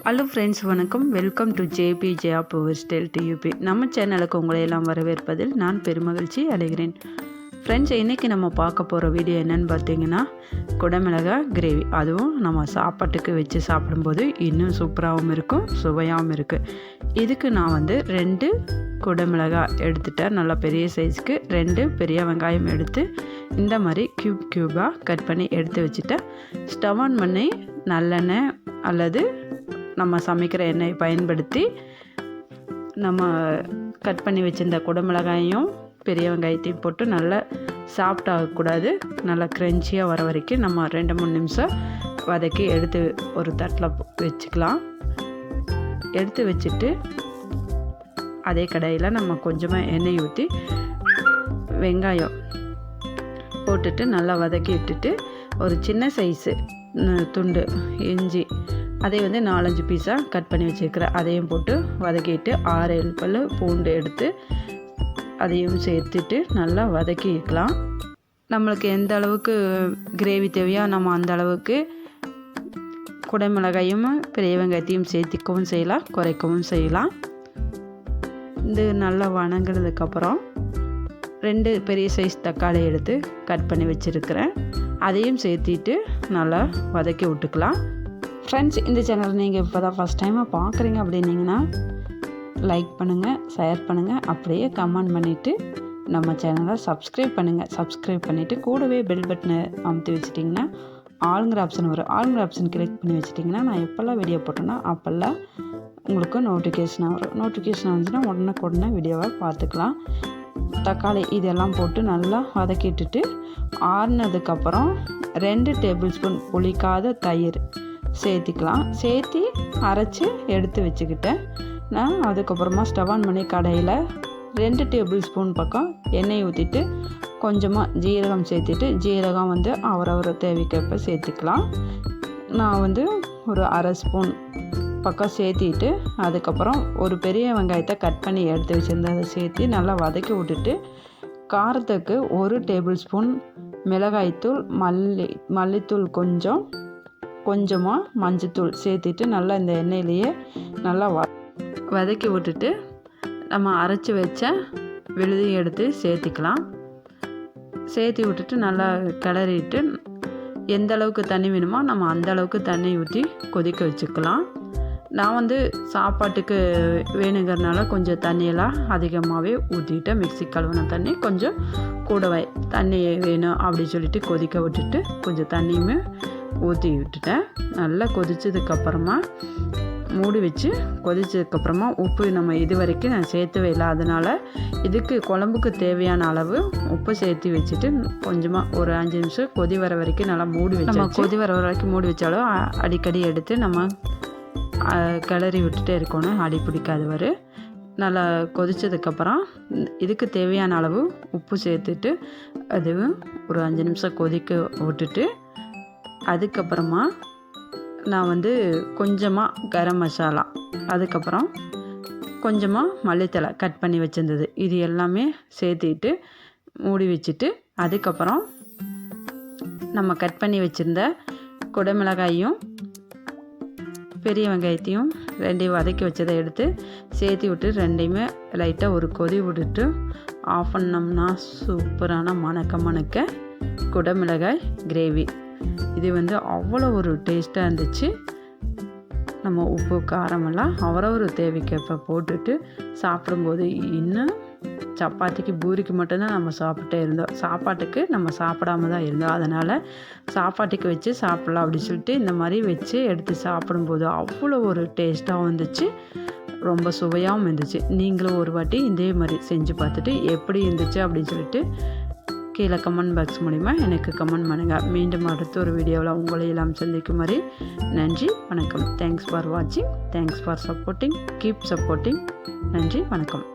Hello friends, வணக்கம். Welcome to JP Jaya power style டியூபி. நம்ம சேனலுக்கு உங்களை எல்லாம் வரவேற்பதில் நான் பெருமகிழ்ச்சி அடைகிறேன். ஃப்ரெண்ட்ஸ், இன்றைக்கி நம்ம பார்க்க போகிற வீடியோ என்னென்னு பார்த்தீங்கன்னா, குடமிளகாய் கிரேவி. அதுவும் நம்ம சாப்பாட்டுக்கு வச்சு சாப்பிடும்போது இன்னும் சூப்பராகவும் இருக்கும், சுவையாகவும் இருக்குது. இதுக்கு நான் 2 குடமிளகாய் எடுத்துட்டேன். நல்லா பெரிய சைஸ்க்கு 2 பெரிய வெங்காயம் எடுத்து இந்த மாதிரி க்யூபாக கட் பண்ணி எடுத்து வச்சுட்டேன். ஸ்டவ் ஆன் பண்ணி நல்லெண்ணெய் அல்லது நம்ம சமைக்கிற எண்ணெயை பயன்படுத்தி நம்ம கட் பண்ணி வச்சுருந்த குடமிளகாயும் பெரிய வெங்காயத்தையும் போட்டு நல்லா சாஃப்ட் ஆகக்கூடாது, நல்லா க்ரன்ச்சியாக வர வரைக்கும் நம்ம 2-3 நிமிஷம் வதக்கி எடுத்து ஒரு தட்டில் வச்சுக்கலாம். எடுத்து வச்சுட்டு அதே கடாயில் நம்ம கொஞ்சமாக எண்ணெய் ஊற்றி வெங்காயம் போட்டுட்டு நல்லா வதக்கி விட்டுட்டு ஒரு சின்ன சைஸு துண்டு இஞ்சி அதை 4-5 பீஸாக கட் பண்ணி வச்சுருக்கிறேன். அதையும் போட்டு வதக்கிட்டு 6-7 பல் பூண்டு எடுத்து அதையும் சேர்த்துட்டு நல்லா வதக்கிக்கலாம். நம்மளுக்கு எந்த அளவுக்கு கிரேவி தேவையோ நம்ம அந்த அளவுக்கு குடமிளகாயும் பெரிய வெங்காயத்தையும் சேர்த்திக்கவும் செய்யலாம், குறைக்கவும் செய்யலாம். இது நல்லா வணங்கினதுக்கப்புறம் 2 பெரிய சைஸ் தக்காளி எடுத்து கட் பண்ணி வச்சுருக்கிறேன். அதையும் சேர்த்திட்டு நல்லா வதக்கி விட்டுக்கலாம். ஃப்ரெண்ட்ஸ், இந்த சேனல் நீங்கள் இப்போ தான் ஃபஸ்ட் டைமாக பார்க்குறீங்க அப்படின்னீங்கன்னா லைக் பண்ணுங்கள், ஷேர் பண்ணுங்கள், அப்படியே கமெண்ட் பண்ணிவிட்டு நம்ம சேனலை சப்ஸ்கிரைப் பண்ணுங்கள். சப்ஸ்கிரைப் பண்ணிவிட்டு கூடவே பெல் பட்டனை அமுத்தி வச்சிட்டிங்கன்னா ஆளுங்கிற ஆப்ஷன் வரும். ஆளுங்கிற ஆப்ஷன் கிளிக் பண்ணி வச்சிட்டிங்கன்னா நான் எப்போல்லாம் வீடியோ போட்டேன்னா அப்போல்லாம் உங்களுக்கு நோட்டிஃபிகேஷனாக வரும். நோட்டிஃபிகேஷன் வந்துச்சுன்னா உடனே வீடியோவை பார்த்துக்கலாம். தக்காளி இதெல்லாம் போட்டு நல்லா வதக்கிட்டுட்டு ஆறுனதுக்கப்புறம் 2 டேபிள் ஸ்பூன் புளிக்காத தயிர் சேர்த்திக்கலாம். சேர்த்தி அரைச்சி எடுத்து வச்சுக்கிட்டேன். நான் அதுக்கப்புறமா ஸ்டவ் ஆன் பண்ணி கடாயில் 2 டேபிள் ஸ்பூன் பக்கம் எண்ணெய் ஊற்றிட்டு கொஞ்சமாக ஜீரகம் சேர்த்துட்டு, ஜீரகம் அவரவர் தேவைக்கேற்ப சேர்த்துக்கலாம். நான் ஒரு அரை ஸ்பூன் பக்கம் சேர்த்திட்டு அதுக்கப்புறம் ஒரு பெரிய வெங்காயத்தை கட் பண்ணி எடுத்து வச்சுருந்ததை சேர்த்து நல்லா வதக்கி விட்டுட்டு காரத்துக்கு 1 டேபிள் ஸ்பூன் மிளகாய்த்தூள், மல்லித்தூள் கொஞ்சமாக மஞ்சத்தூள் சேர்த்துட்டு நல்லா இந்த எண்ணெயிலேயே நல்லா வதக்கி விட்டுட்டு நம்ம அரைச்சி வச்ச விழுதையும் எடுத்து சேர்த்திக்கலாம். சேர்த்தி விட்டுட்டு நல்லா கிளறிட்டு எந்த அளவுக்கு தண்ணி வேணுமோ நம்ம அந்த அளவுக்கு தண்ணி ஊற்றி கொதிக்க வச்சுக்கலாம். நான் சாப்பாட்டுக்கு வேணுங்கிறதுனால கொஞ்சம் தண்ணியெல்லாம் அதிகமாகவே ஊற்றிட்டேன். மிக்ஸி கழுவின தண்ணி கொஞ்சம் கூடவே தண்ணி வேணும் அப்படின்னு சொல்லிட்டு கொதிக்க விட்டுட்டு கொஞ்சம் தண்ணியுமே ஊற்றி விட்டுட்டேன். நல்லா கொதிச்சதுக்கப்புறமா மூடி வச்சு கொதிச்சதுக்கப்புறமா உப்பு நம்ம இது வரைக்கும் நான் சேர்த்தவே இல்லை, அதனால் இதுக்கு குழம்புக்கு தேவையான அளவு உப்பு சேர்த்து வச்சுட்டு கொஞ்சமாக ஒரு 5 நிமிஷம் கொதி வர வரைக்கும் நல்லா மூடி வச்சு நம்ம கொதி வர வரைக்கும் மூடி வச்சாலும் அடிக்கடி எடுத்து நம்ம கிளறி விட்டுட்டே இருக்கணும், அடி பிடிக்காது வரும். நல்லா கொதித்ததுக்கப்புறம் இதுக்கு தேவையான அளவு உப்பு சேர்த்துட்டு அதுவும் ஒரு 5 நிமிஷம் கொதிக்க விட்டுட்டு அதுக்கப்புறமா நான் கொஞ்சமாக கரம் மசாலா, அதுக்கப்புறம் கொஞ்சமாக மல்லித்தழை கட் பண்ணி வச்சுருந்தது இது எல்லாமே சேர்த்திட்டு மூடி வச்சுட்டு அதுக்கப்புறம் நம்ம கட் பண்ணி வச்சுருந்த குடமிளகாயும் பெரிய வெங்காயத்தையும் 2 வதக்கி வச்சதை எடுத்து சேர்த்தி விட்டு 2யுமே லைட்டாக ஒரு கொதி விட்டுட்டு ஆஃப் பண்ணோம்னா சூப்பரான மணக்க குடமிளகாய் கிரேவி. இது அவ்வளோ ஒரு டேஸ்ட்டாக இருந்துச்சு. நம்ம உப்பு காரமெல்லாம் அவரவர் தேவைக்கேற்ப போட்டுட்டு சாப்பிடும்போது இன்னும் சப்பாத்திக்கு பூரிக்கு மட்டும்தான் நம்ம சாப்பிட்டே இருந்தோம், சாப்பாட்டுக்கு நம்ம சாப்பிடாம தான் இருந்தோம். அதனால் சாப்பாட்டுக்கு வச்சு சாப்பிட்லாம் அப்படின்னு சொல்லிட்டு இந்த மாதிரி வச்சு எடுத்து சாப்பிடும்போது அவ்வளோ ஒரு டேஸ்ட்டாகவும் இருந்துச்சு, ரொம்ப சுவையாகவும் இருந்துச்சு. நீங்களும் ஒரு வாட்டி இதே மாதிரி செஞ்சு பார்த்துட்டு எப்படி இருந்துச்சு அப்படின்னு சொல்லிட்டு கீழே கமெண்ட் பாக்ஸ் மூலிமா எனக்கு கமெண்ட் பண்ணுங்கள். மீண்டும் அடுத்த ஒரு வீடியோவில் உங்களை எல்லாம் சந்திக்கும் மாதிரி நன்றி, வணக்கம். தேங்க்ஸ் ஃபார் வாட்சிங், thanks for supporting, keep supporting. நன்றி, வணக்கம்.